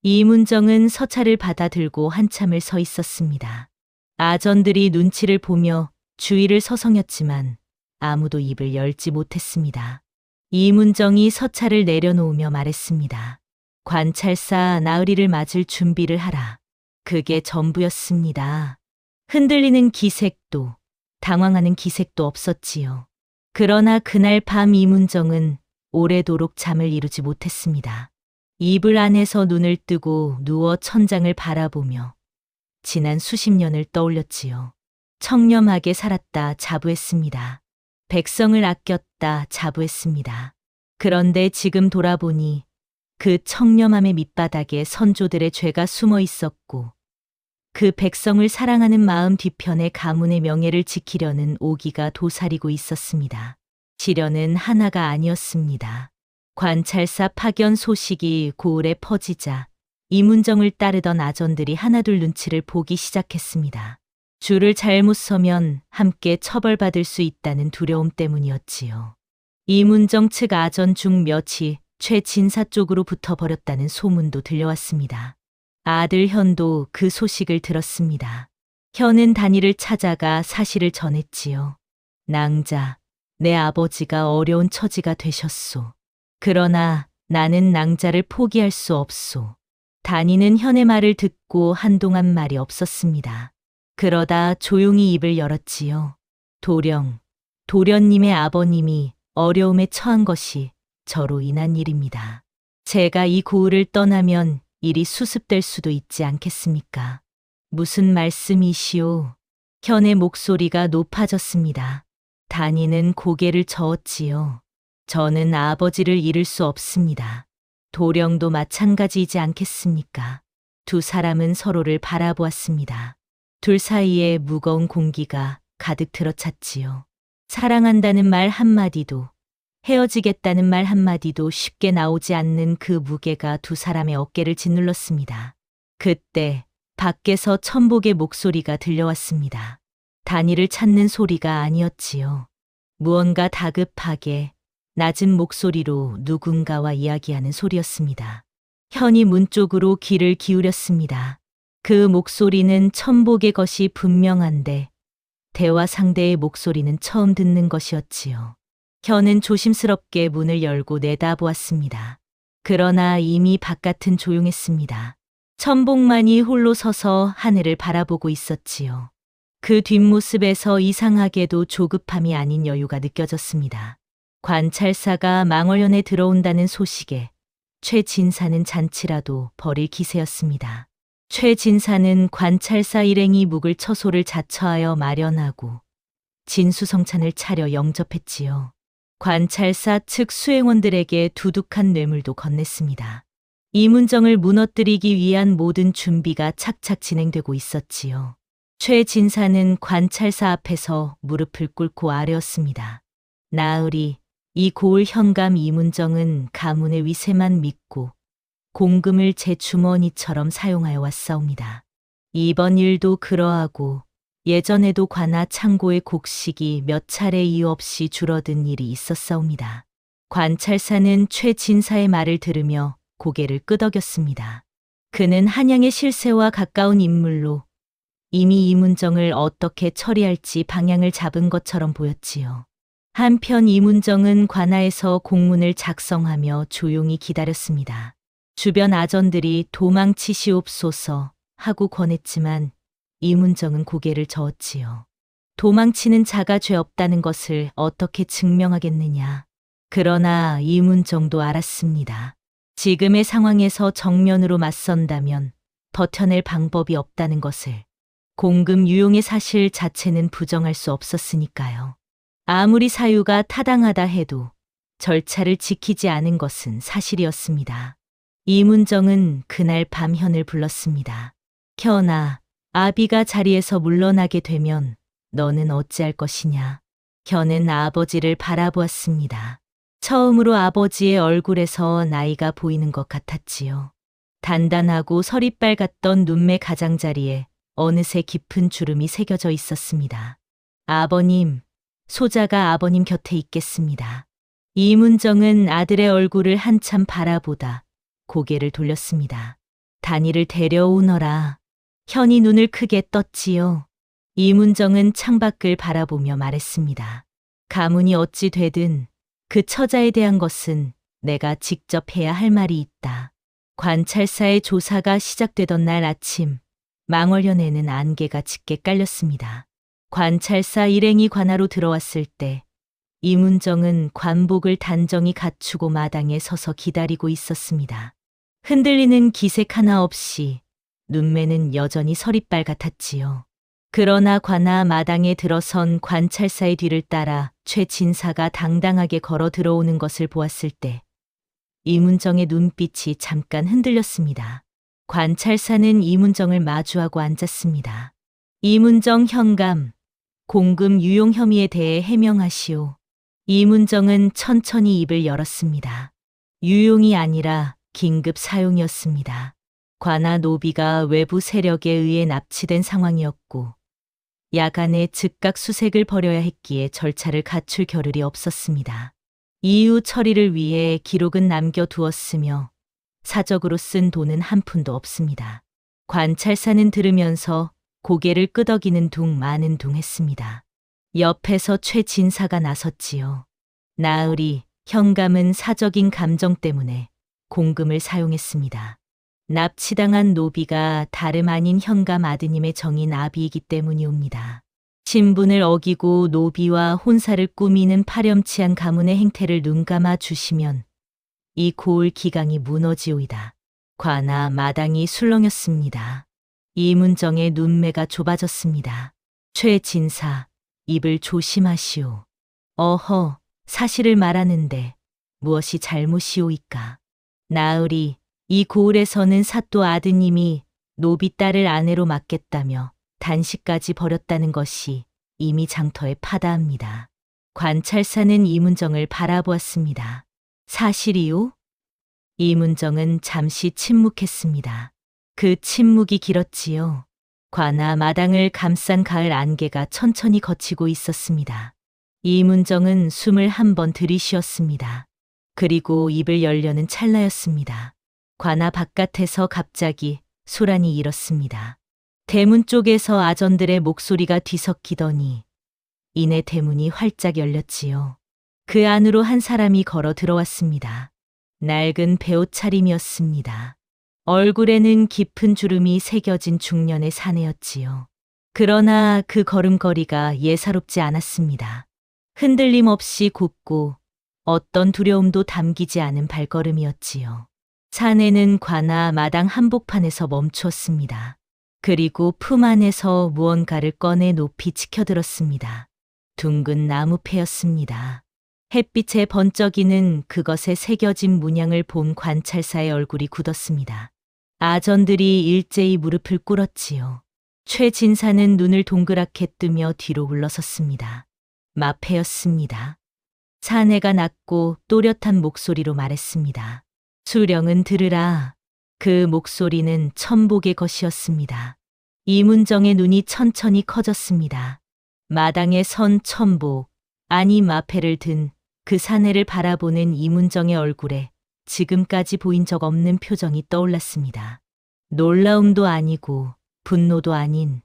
이문정은 서찰을 받아들고 한참을 서 있었습니다. 아전들이 눈치를 보며 주위를 서성였지만 아무도 입을 열지 못했습니다. 이문정이 서찰을 내려놓으며 말했습니다. 관찰사 나으리를 맞을 준비를 하라. 그게 전부였습니다. 흔들리는 기색도 당황하는 기색도 없었지요. 그러나 그날 밤 이문정은 오래도록 잠을 이루지 못했습니다. 이불 안에서 눈을 뜨고 누워 천장을 바라보며 지난 수십 년을 떠올렸지요. 청렴하게 살았다 자부했습니다. 백성을 아꼈다 자부했습니다. 그런데 지금 돌아보니 그 청렴함의 밑바닥에 선조들의 죄가 숨어 있었고 그 백성을 사랑하는 마음 뒤편에 가문의 명예를 지키려는 오기가 도사리고 있었습니다. 시련은 하나가 아니었습니다. 관찰사 파견 소식이 고을에 퍼지자 이문정을 따르던 아전들이 하나둘 눈치를 보기 시작했습니다. 줄을 잘못 서면 함께 처벌받을 수 있다는 두려움 때문이었지요. 이문정 측 아전 중 몇이 최 진사 쪽으로 붙어버렸다는 소문도 들려왔습니다. 아들 현도 그 소식을 들었습니다. 현은 단이를 찾아가 사실을 전했지요. 낭자, 내 아버지가 어려운 처지가 되셨소. 그러나 나는 낭자를 포기할 수 없소. 단이는 현의 말을 듣고 한동안 말이 없었습니다. 그러다 조용히 입을 열었지요. 도련님의 아버님이 어려움에 처한 것이 저로 인한 일입니다. 제가 이 고을을 떠나면 일이 수습될 수도 있지 않겠습니까? 무슨 말씀이시오? 현의 목소리가 높아졌습니다. 단이는 고개를 저었지요. 저는 아버지를 잃을 수 없습니다. 도령도 마찬가지이지 않겠습니까? 두 사람은 서로를 바라보았습니다. 둘 사이에 무거운 공기가 가득 들어찼지요. 사랑한다는 말 한마디도 헤어지겠다는 말 한마디도 쉽게 나오지 않는 그 무게가 두 사람의 어깨를 짓눌렀습니다. 그때 밖에서 천복의 목소리가 들려왔습니다. 단이를 찾는 소리가 아니었지요. 무언가 다급하게 낮은 목소리로 누군가와 이야기하는 소리였습니다. 현이 문 쪽으로 귀를 기울였습니다. 그 목소리는 천복의 것이 분명한데 대화 상대의 목소리는 처음 듣는 것이었지요. 현은 조심스럽게 문을 열고 내다보았습니다. 그러나 이미 바깥은 조용했습니다. 천복만이 홀로 서서 하늘을 바라보고 있었지요. 그 뒷모습에서 이상하게도 조급함이 아닌 여유가 느껴졌습니다. 관찰사가 망월현에 들어온다는 소식에 최 진사는 잔치라도 벌일 기세였습니다. 최 진사는 관찰사 일행이 묵을 처소를 자처하여 마련하고 진수성찬을 차려 영접했지요. 관찰사 측 수행원들에게 두둑한 뇌물도 건넸습니다. 이문정을 무너뜨리기 위한 모든 준비가 착착 진행되고 있었지요. 최 진사는 관찰사 앞에서 무릎을 꿇고 아뢰었습니다. 나으리, 이 고을 현감 이문정은 가문의 위세만 믿고 공금을 제 주머니처럼 사용하여 왔사옵니다. 이번 일도 그러하고 예전에도 관아 창고의 곡식이 몇 차례 이유 없이 줄어든 일이 있었사옵니다. 관찰사는 최 진사의 말을 들으며 고개를 끄덕였습니다. 그는 한양의 실세와 가까운 인물로 이미 이문정을 어떻게 처리할지 방향을 잡은 것처럼 보였지요. 한편 이문정은 관아에서 공문을 작성하며 조용히 기다렸습니다. 주변 아전들이 도망치시옵소서 하고 권했지만 이문정은 고개를 저었지요. 도망치는 자가 죄 없다는 것을 어떻게 증명하겠느냐. 그러나 이문정도 알았습니다. 지금의 상황에서 정면으로 맞선다면 버텨낼 방법이 없다는 것을. 공금 유용의 사실 자체는 부정할 수 없었으니까요. 아무리 사유가 타당하다 해도 절차를 지키지 않은 것은 사실이었습니다. 이문정은 그날 밤 현을 불렀습니다. 현아, 아비가 자리에서 물러나게 되면 너는 어찌할 것이냐. 현은 아버지를 바라보았습니다. 처음으로 아버지의 얼굴에서 나이가 보이는 것 같았지요. 단단하고 서리빨 같던 눈매 가장자리에 어느새 깊은 주름이 새겨져 있었습니다. 아버님, 소자가 아버님 곁에 있겠습니다. 이문정은 아들의 얼굴을 한참 바라보다 고개를 돌렸습니다. 단이를 데려오너라. 현이 눈을 크게 떴지요. 이문정은 창밖을 바라보며 말했습니다. 가문이 어찌 되든 그 처자에 대한 것은 내가 직접 해야 할 말이 있다. 관찰사의 조사가 시작되던 날 아침, 망월련에는 안개가 짙게 깔렸습니다. 관찰사 일행이 관하로 들어왔을 때 이문정은 관복을 단정히 갖추고 마당에 서서 기다리고 있었습니다. 흔들리는 기색 하나 없이 눈매는 여전히 서리빨 같았지요. 그러나 관아 마당에 들어선 관찰사의 뒤를 따라 최 진사가 당당하게 걸어 들어오는 것을 보았을 때 이문정의 눈빛이 잠깐 흔들렸습니다. 관찰사는 이문정을 마주하고 앉았습니다. 이문정 현감, 공금 유용 혐의에 대해 해명하시오. 이문정은 천천히 입을 열었습니다. 유용이 아니라 긴급 사용이었습니다. 관아 노비가 외부 세력에 의해 납치된 상황이었고 야간에 즉각 수색을 벌여야 했기에 절차를 갖출 겨를이 없었습니다. 이후 처리를 위해 기록은 남겨두었으며 사적으로 쓴 돈은 한 푼도 없습니다. 관찰사는 들으면서 고개를 끄덕이는 둥 마는 둥 했습니다. 옆에서 최 진사가 나섰지요. 나으리, 현감은 사적인 감정 때문에 공금을 사용했습니다. 납치당한 노비가 다름 아닌 현감 아드님의 정인 아비이기 때문이옵니다. 신분을 어기고 노비와 혼사를 꾸미는 파렴치한 가문의 행태를 눈감아 주시면 이 고을 기강이 무너지오이다. 관아 마당이 술렁였습니다. 이문정의 눈매가 좁아졌습니다. 최 진사, 입을 조심하시오. 어허, 사실을 말하는데 무엇이 잘못이오이까. 나으리, 이 고을에서는 사또 아드님이 노비 딸을 아내로 맡겠다며 단식까지 벌였다는 것이 이미 장터에 파다합니다. 관찰사는 이문정을 바라보았습니다. 사실이요? 이문정은 잠시 침묵했습니다. 그 침묵이 길었지요. 관아 마당을 감싼 가을 안개가 천천히 걷히고 있었습니다. 이문정은 숨을 한 번 들이쉬었습니다. 그리고 입을 열려는 찰나였습니다. 관아 바깥에서 갑자기 소란이 일었습니다. 대문 쪽에서 아전들의 목소리가 뒤섞이더니 이내 대문이 활짝 열렸지요. 그 안으로 한 사람이 걸어 들어왔습니다. 낡은 배옷 차림이었습니다. 얼굴에는 깊은 주름이 새겨진 중년의 사내였지요. 그러나 그 걸음걸이가 예사롭지 않았습니다. 흔들림 없이 곱고 어떤 두려움도 담기지 않은 발걸음이었지요. 사내는 관아 마당 한복판에서 멈추었습니다. 그리고 품 안에서 무언가를 꺼내 높이 치켜들었습니다. 둥근 나무패였습니다. 햇빛에 번쩍이는 그것에 새겨진 문양을 본 관찰사의 얼굴이 굳었습니다. 아전들이 일제히 무릎을 꿇었지요. 최 진사는 눈을 동그랗게 뜨며 뒤로 물러섰습니다. 마패였습니다. 사내가 낮고 또렷한 목소리로 말했습니다. 수령은 들으라. 그 목소리는 천복의 것이었습니다. 이문정의 눈이 천천히 커졌습니다. 마당에 선 천복, 아니 마패를 든 그 사내를 바라보는 이문정의 얼굴에 지금까지 보인 적 없는 표정이 떠올랐습니다. 놀라움도 아니고 분노도 아닌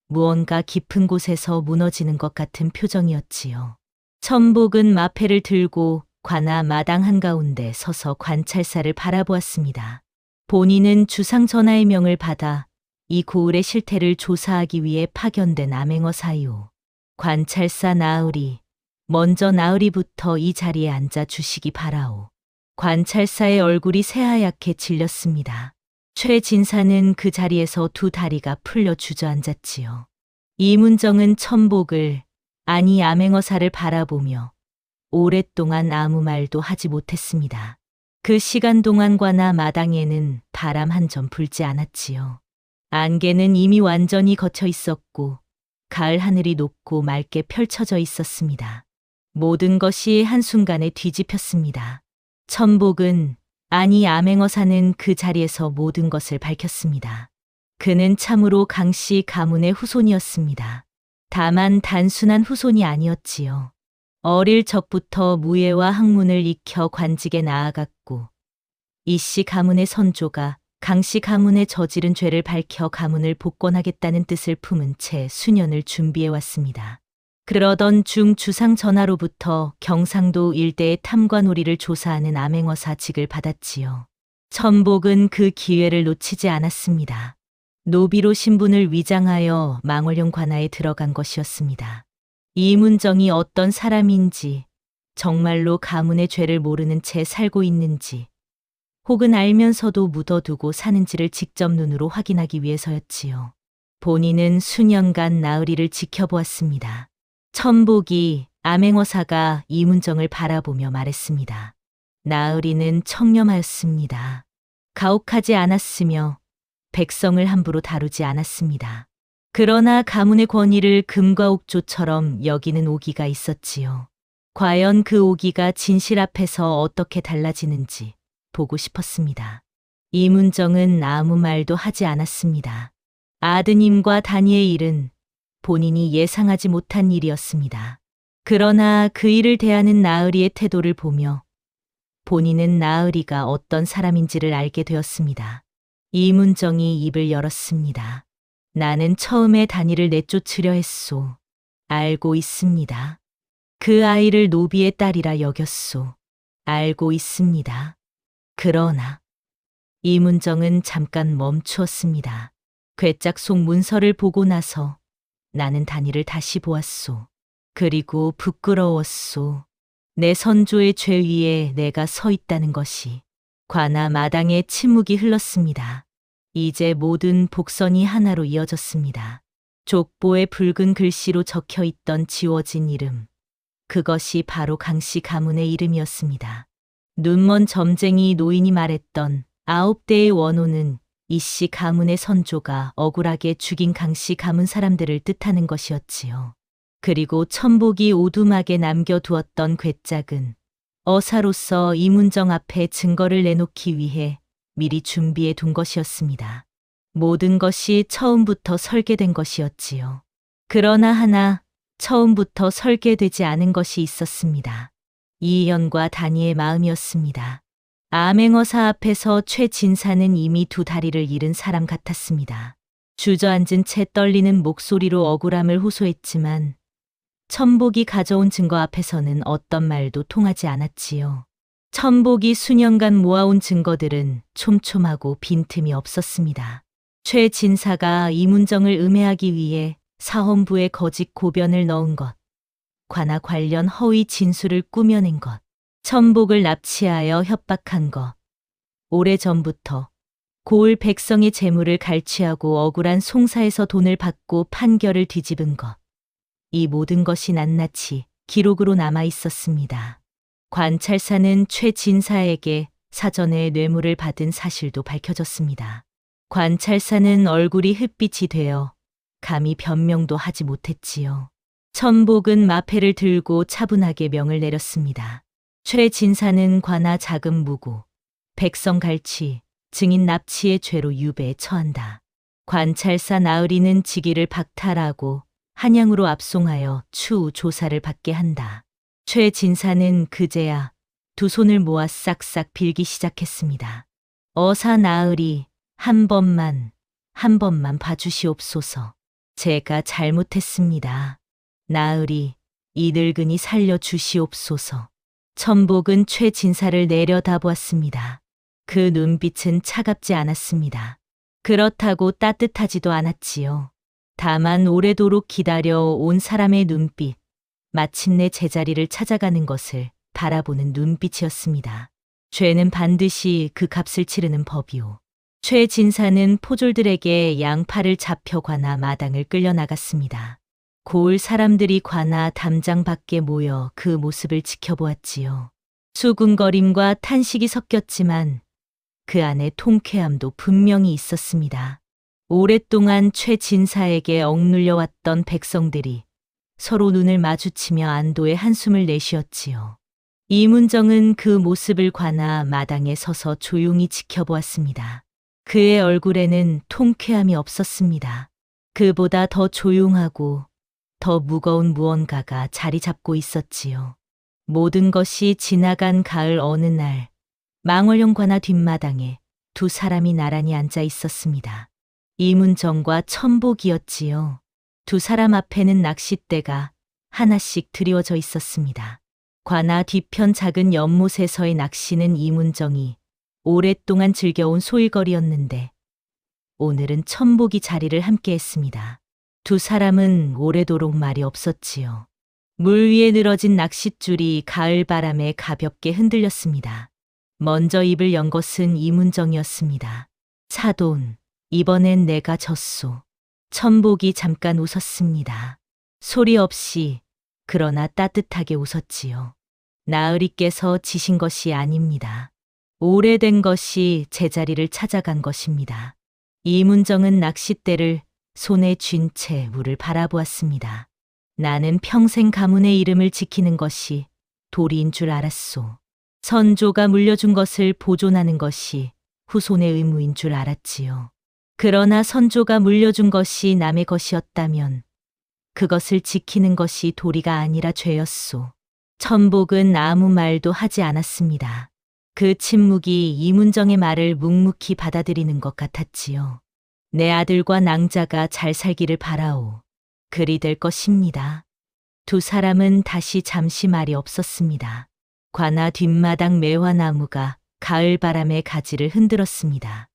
무언가 깊은 곳에서 무너지는 것 같은 표정이었지요. 천복은 마패를 들고 관아 마당 한가운데 서서 관찰사를 바라보았습니다. 본인은 주상 전하의 명을 받아 이 고을의 실태를 조사하기 위해 파견된 암행어사이오. 관찰사 나으리, 먼저 나으리부터 이 자리에 앉아 주시기 바라오. 관찰사의 얼굴이 새하얗게 질렸습니다. 최 진사는 그 자리에서 두 다리가 풀려 주저앉았지요. 이문정은 천복을, 아니 암행어사를 바라보며 오랫동안 아무 말도 하지 못했습니다. 그 시간 동안 관아 마당에는 바람 한 점 불지 않았지요. 안개는 이미 완전히 걷혀 있었고 가을 하늘이 높고 맑게 펼쳐져 있었습니다. 모든 것이 한순간에 뒤집혔습니다. 천복은, 아니 암행어사는 그 자리에서 모든 것을 밝혔습니다. 그는 참으로 강씨 가문의 후손이었습니다. 다만 단순한 후손이 아니었지요. 어릴 적부터 무예와 학문을 익혀 관직에 나아갔고 이씨 가문의 선조가 강씨 가문의 저지른 죄를 밝혀 가문을 복권하겠다는 뜻을 품은 채 수년을 준비해왔습니다. 그러던 중 주상 전하로부터 경상도 일대의 탐관오리를 조사하는 암행어사직을 받았지요. 천복은 그 기회를 놓치지 않았습니다. 노비로 신분을 위장하여 망월령 관아에 들어간 것이었습니다. 이문정이 어떤 사람인지, 정말로 가문의 죄를 모르는 채 살고 있는지, 혹은 알면서도 묻어두고 사는지를 직접 눈으로 확인하기 위해서였지요. 본인은 수년간 나으리를 지켜보았습니다. 천복이, 암행어사가 이문정을 바라보며 말했습니다. 나으리는 청렴하였습니다. 가혹하지 않았으며 백성을 함부로 다루지 않았습니다. 그러나 가문의 권위를 금과 옥조처럼 여기는 오기가 있었지요. 과연 그 오기가 진실 앞에서 어떻게 달라지는지 보고 싶었습니다. 이문정은 아무 말도 하지 않았습니다. 아드님과 다니의 일은 본인이 예상하지 못한 일이었습니다. 그러나 그 일을 대하는 나으리의 태도를 보며 본인은 나으리가 어떤 사람인지를 알게 되었습니다. 이문정이 입을 열었습니다. 나는 처음에 다니를 내쫓으려 했소. 알고 있습니다. 그 아이를 노비의 딸이라 여겼소. 알고 있습니다. 그러나 이문정은 잠깐 멈추었습니다. 괴짝 속 문서를 보고 나서 나는 다니를 다시 보았소. 그리고 부끄러웠소. 내 선조의 죄 위에 내가 서 있다는 것이. 관아 마당에 침묵이 흘렀습니다. 이제 모든 복선이 하나로 이어졌습니다. 족보에 붉은 글씨로 적혀 있던 지워진 이름. 그것이 바로 강씨 가문의 이름이었습니다. 눈먼 점쟁이 노인이 말했던 9대의 원호는 이씨 가문의 선조가 억울하게 죽인 강씨 가문 사람들을 뜻하는 것이었지요. 그리고 천복이 오두막에 남겨두었던 괴짝은 어사로서 이문정 앞에 증거를 내놓기 위해 미리 준비해 둔 것이었습니다. 모든 것이 처음부터 설계된 것이었지요. 그러나 하나 처음부터 설계되지 않은 것이 있었습니다. 이희연과 다니의 마음이었습니다. 암행어사 앞에서 최진사는 이미 두 다리를 잃은 사람 같았습니다. 주저앉은 채 떨리는 목소리로 억울함을 호소했지만 천복이 가져온 증거 앞에서는 어떤 말도 통하지 않았지요. 천복이 수년간 모아온 증거들은 촘촘하고 빈틈이 없었습니다. 최진사가 이문정을 음해하기 위해 사헌부에 거짓 고변을 넣은 것, 관아 관련 허위 진술을 꾸며낸 것, 천복을 납치하여 협박한 것, 오래전부터 고을 백성의 재물을 갈취하고 억울한 송사에서 돈을 받고 판결을 뒤집은 것, 이 모든 것이 낱낱이 기록으로 남아 있었습니다. 관찰사는 최진사에게 사전에 뇌물을 받은 사실도 밝혀졌습니다. 관찰사는 얼굴이 햇빛이 되어 감히 변명도 하지 못했지요. 천복은 마패를 들고 차분하게 명을 내렸습니다. 최진사는 관아 자금 무고, 백성 갈취, 증인 납치의 죄로 유배에 처한다. 관찰사 나으리는 직위를 박탈하고 한양으로 압송하여 추후 조사를 받게 한다. 최진사는 그제야 두 손을 모아 싹싹 빌기 시작했습니다. 어사 나으리, 한 번만 봐주시옵소서. 제가 잘못했습니다. 나으리, 이 늙은이 살려주시옵소서. 천복은 최진사를 내려다보았습니다. 그 눈빛은 차갑지 않았습니다. 그렇다고 따뜻하지도 않았지요. 다만 오래도록 기다려 온 사람의 눈빛, 마침내 제자리를 찾아가는 것을 바라보는 눈빛이었습니다. 죄는 반드시 그 값을 치르는 법이오. 최진사는 포졸들에게 양팔을 잡혀 관아 마당을 끌려나갔습니다. 고을 사람들이 관아 담장 밖에 모여 그 모습을 지켜보았지요. 수군거림과 탄식이 섞였지만 그 안에 통쾌함도 분명히 있었습니다. 오랫동안 최진사에게 억눌려 왔던 백성들이 서로 눈을 마주치며 안도의 한숨을 내쉬었지요. 이문정은 그 모습을 관아 마당에 서서 조용히 지켜보았습니다. 그의 얼굴에는 통쾌함이 없었습니다. 그보다 더 조용하고 더 무거운 무언가가 자리 잡고 있었지요. 모든 것이 지나간 가을 어느 날, 망월령 관아 뒷마당에 두 사람이 나란히 앉아 있었습니다. 이문정과 천복이었지요. 두 사람 앞에는 낚싯대가 하나씩 드리워져 있었습니다. 관아 뒤편 작은 연못에서의 낚시는 이문정이 오랫동안 즐겨온 소일거리였는데 오늘은 천복이 자리를 함께 했습니다. 두 사람은 오래도록 말이 없었지요. 물 위에 늘어진 낚싯줄이 가을 바람에 가볍게 흔들렸습니다. 먼저 입을 연 것은 이문정이었습니다. 사돈, 이번엔 내가 졌소. 천복이 잠깐 웃었습니다. 소리 없이 그러나 따뜻하게 웃었지요. 나으리께서 지신 것이 아닙니다. 오래된 것이 제자리를 찾아간 것입니다. 이문정은 낚싯대를 손에 쥔 채 물을 바라보았습니다. 나는 평생 가문의 이름을 지키는 것이 도리인 줄 알았소. 선조가 물려준 것을 보존하는 것이 후손의 의무인 줄 알았지요. 그러나 선조가 물려준 것이 남의 것이었다면 그것을 지키는 것이 도리가 아니라 죄였소. 천복은 아무 말도 하지 않았습니다. 그 침묵이 이문정의 말을 묵묵히 받아들이는 것 같았지요. 내 아들과 낭자가 잘 살기를 바라오. 그리 될 것입니다. 두 사람은 다시 잠시 말이 없었습니다. 관아 뒷마당 매화나무가 가을 바람에 가지를 흔들었습니다.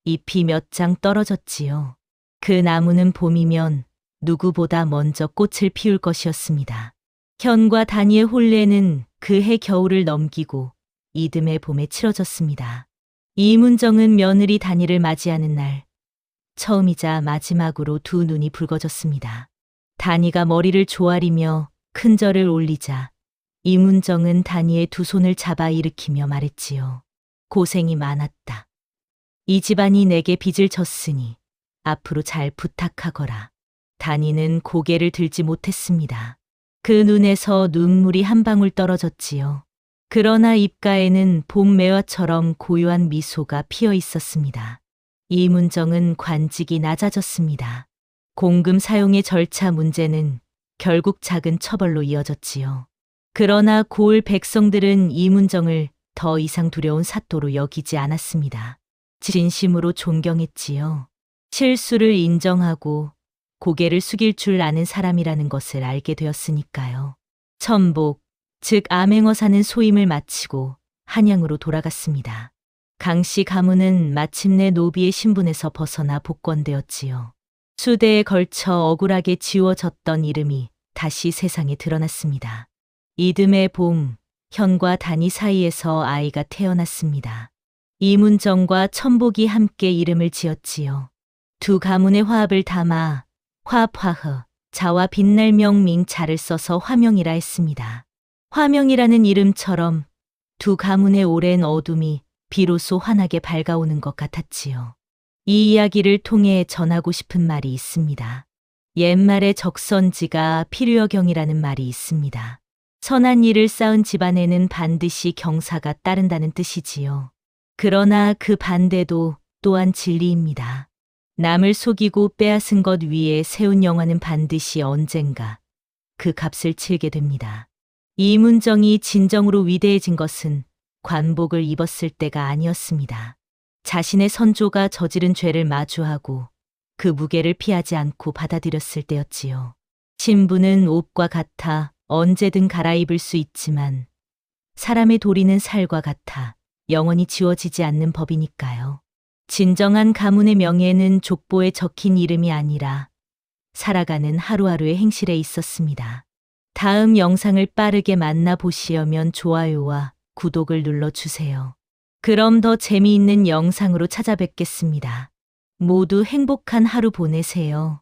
잎이 몇 장 떨어졌지요. 그 나무는 봄이면 누구보다 먼저 꽃을 피울 것이었습니다. 현과 단이의 혼례는 그해 겨울을 넘기고 이듬해 봄에 치러졌습니다. 이문정은 며느리 단이를 맞이하는 날, 처음이자 마지막으로 두 눈이 붉어졌습니다. 단이가 머리를 조아리며 큰절을 올리자 이문정은 단이의 두 손을 잡아 일으키며 말했지요. 고생이 많았다. 이 집안이 내게 빚을 졌으니 앞으로 잘 부탁하거라. 단이는 고개를 들지 못했습니다. 그 눈에서 눈물이 한 방울 떨어졌지요. 그러나 입가에는 봄 매화처럼 고요한 미소가 피어 있었습니다. 이문정은 관직이 낮아졌습니다. 공금 사용의 절차 문제는 결국 작은 처벌로 이어졌지요. 그러나 고을 백성들은 이문정을 더 이상 두려운 사또로 여기지 않았습니다. 진심으로 존경했지요. 실수를 인정하고 고개를 숙일 줄 아는 사람이라는 것을 알게 되었으니까요. 천복, 즉 암행어사는 소임을 마치고 한양으로 돌아갔습니다. 강씨 가문은 마침내 노비의 신분에서 벗어나 복권되었지요. 수대에 걸쳐 억울하게 지워졌던 이름이 다시 세상에 드러났습니다. 이듬해 봄, 현과 단이 사이에서 아이가 태어났습니다. 이문정과 천복이 함께 이름을 지었지요. 두 가문의 화합을 담아 화합화허, 자와 빛날 명밍 자를 써서 화명이라 했습니다. 화명이라는 이름처럼 두 가문의 오랜 어둠이 비로소 환하게 밝아오는 것 같았지요. 이 이야기를 통해 전하고 싶은 말이 있습니다. 옛말에 적선지가 필요경이라는 말이 있습니다. 선한 일을 쌓은 집안에는 반드시 경사가 따른다는 뜻이지요. 그러나 그 반대도 또한 진리입니다. 남을 속이고 빼앗은 것 위에 세운 영화는 반드시 언젠가 그 값을 치르게 됩니다. 이문정이 진정으로 위대해진 것은 관복을 입었을 때가 아니었습니다. 자신의 선조가 저지른 죄를 마주하고 그 무게를 피하지 않고 받아들였을 때였지요. 신부는 옷과 같아 언제든 갈아입을 수 있지만 사람의 도리는 살과 같아 영원히 지워지지 않는 법이니까요. 진정한 가문의 명예는 족보에 적힌 이름이 아니라 살아가는 하루하루의 행실에 있었습니다. 다음 영상을 빠르게 만나보시려면 좋아요와 구독을 눌러주세요. 그럼 더 재미있는 영상으로 찾아뵙겠습니다. 모두 행복한 하루 보내세요.